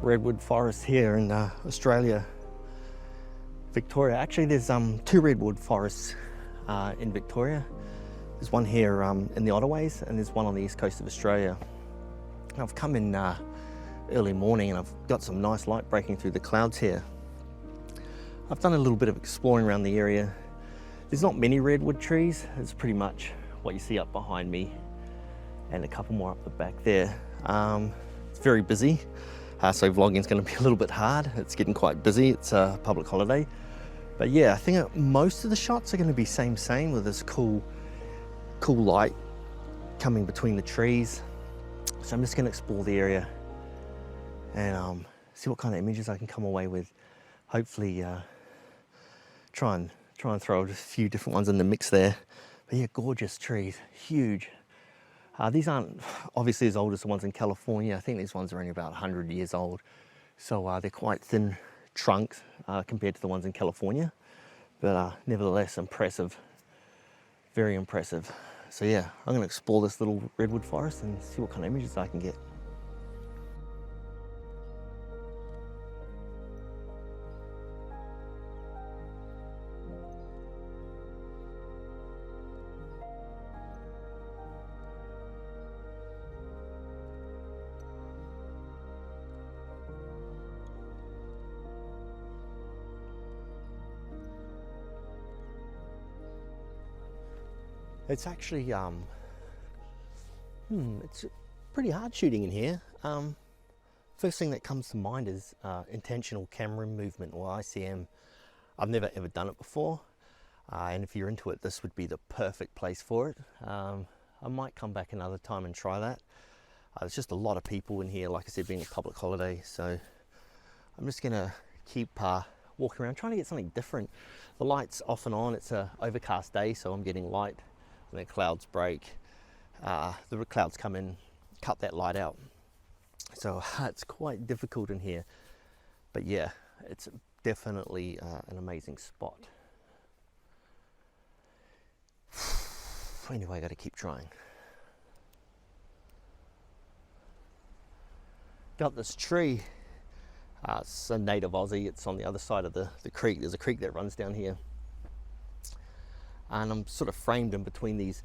redwood forest here in Australia, Victoria. Actually, there's two redwood forests in Victoria. There's one here in the Otterways, and there's one on the east coast of Australia. And I've come in early morning and I've got some nice light breaking through the clouds here. I've done a little bit of exploring around the area. There's not many redwood trees. It's pretty much what you see up behind me and a couple more up the back there. It's very busy, so vlogging is going to be a little bit hard. It's getting quite busy. It's a public holiday. But yeah, I think most of the shots are going to be same with this cool light coming between the trees. So I'm just going to explore the area and see what kind of images I can come away with. Hopefully try and throw a few different ones in the mix there. But yeah, gorgeous trees, huge. These aren't obviously as old as the ones in California. I think these ones are only about 100 years old. So they're quite thin trunks compared to the ones in California. But nevertheless, impressive, very impressive. So yeah, I'm going to explore this little redwood forest and see what kind of images I can get. It's actually, it's pretty hard shooting in here. First thing that comes to mind is intentional camera movement, or ICM. I've never ever done it before, and if you're into it, this would be the perfect place for it. I might come back another time and try that. There's just a lot of people in here, like I said, being a public holiday, so I'm just gonna keep walking around, trying to get something different. The light's off and on. It's an overcast day, so I'm getting light. When the clouds break, the clouds come in, cut that light out. So it's quite difficult in here. But yeah, it's definitely an amazing spot. Anyway, I got to keep trying. Got this tree. It's a native Aussie. It's on the other side of the creek. There's a creek that runs down here. And I'm sort of framed in between these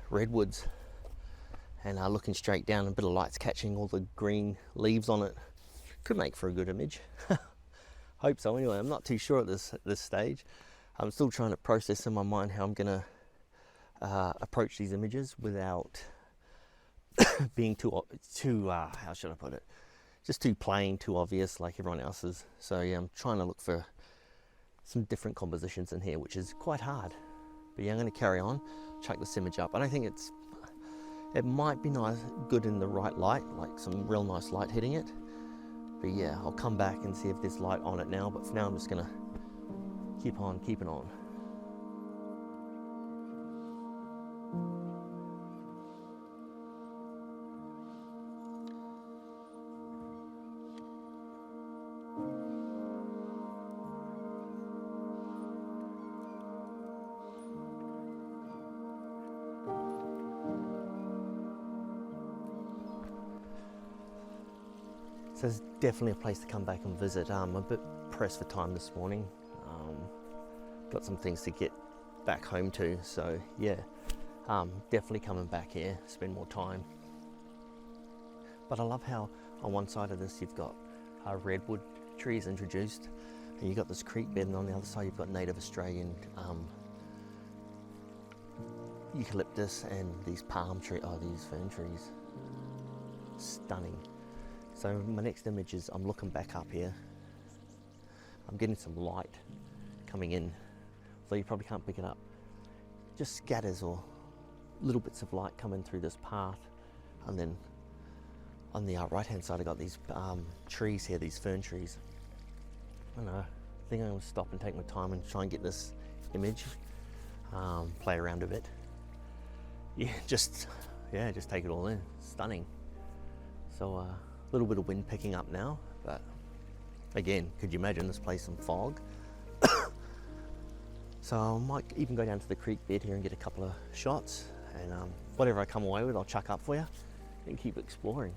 redwoods and looking straight down. A bit of light's catching all the green leaves on it. Could make for a good image. Hope so. Anyway, I'm not too sure at this stage. I'm still trying to process in my mind how I'm going to approach these images without being too how should I put it? Just too plain, too obvious like everyone else's. So yeah, I'm trying to look for some different compositions in here, which is quite hard. But yeah, I'm going to carry on, chuck this image up. I don't think it might be nice, good in the right light, like some real nice light hitting it. But yeah, I'll come back and see if there's light on it now. But for now, I'm just going to keep on keeping on. So it's definitely a place to come back and visit. I'm a bit pressed for time this morning. Got some things to get back home to, so yeah, definitely coming back here, spend more time. But I love how on one side of this you've got redwood trees introduced, and you've got this creek bed, and on the other side you've got native Australian eucalyptus and these palm trees, these fern trees. Stunning. So my next image is I'm looking back up here. I'm getting some light coming in, although you probably can't pick it up. Just scatters or little bits of light coming through this path. And then on the right hand side I got these trees here, these fern trees. I don't know, I think I'm going to stop and take my time and try and get this image, play around a bit. Yeah, just take it all in. Stunning. So a little bit of wind picking up now, but again, could you imagine this place in fog? So I might even go down to the creek bed here and get a couple of shots, and whatever I come away with I'll chuck up for you and keep exploring.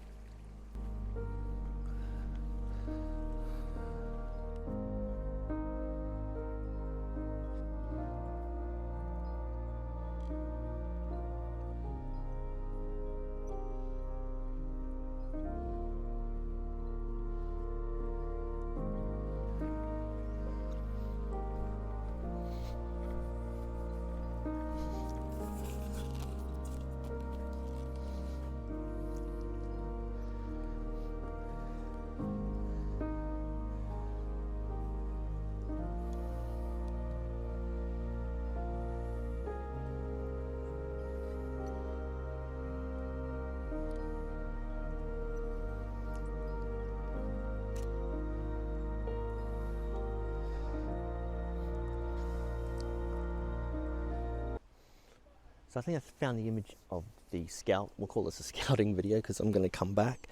So I think I found the image of the scout. We'll call this a scouting video because I'm going to come back.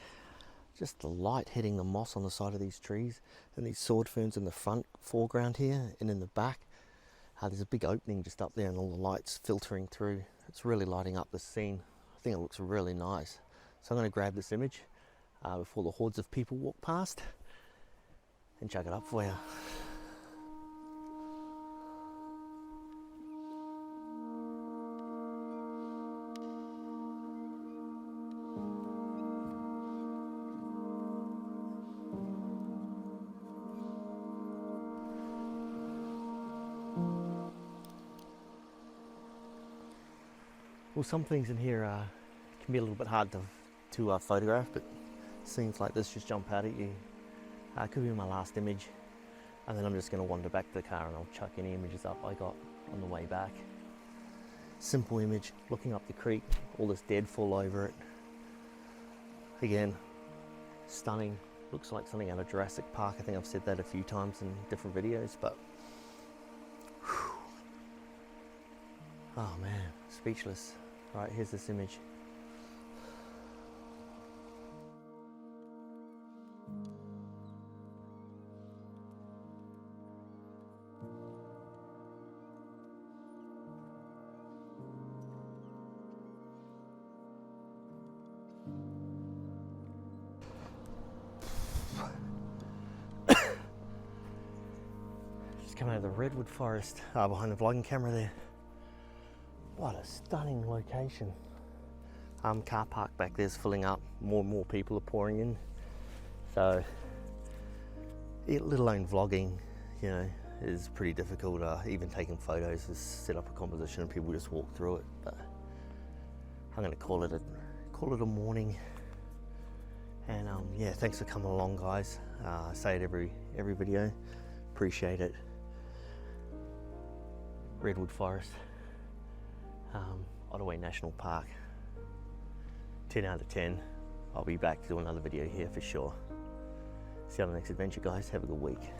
Just the light hitting the moss on the side of these trees, and these sword ferns in the front foreground here, and in the back there's a big opening just up there and all the lights filtering through. It's really lighting up the scene. I think it looks really nice. So I'm going to grab this image before the hordes of people walk past and chuck it up for you. Well, some things in here can be a little bit hard to photograph, but scenes like this just jump out at you. It could be my last image, and then I'm just going to wander back to the car and I'll chuck any images up I got on the way back. Simple image, looking up the creek, all this deadfall over it. Again, stunning. Looks like something out of Jurassic Park. I think I've said that a few times in different videos, but whew. Oh man, speechless. All right, here's this image. Just coming out of the redwood forest behind the vlogging camera there. What a stunning location. Car park back there's filling up. More and more people are pouring in. So, let alone vlogging, you know, is pretty difficult. Even taking photos is set up a composition and people just walk through it. But I'm going to call it a morning. And yeah, thanks for coming along, guys. I say it every video. Appreciate it. Redwood Forest. Ottaway National Park. 10 out of 10. I'll be back to do another video here for sure. See you on the next adventure, guys. Have a good week.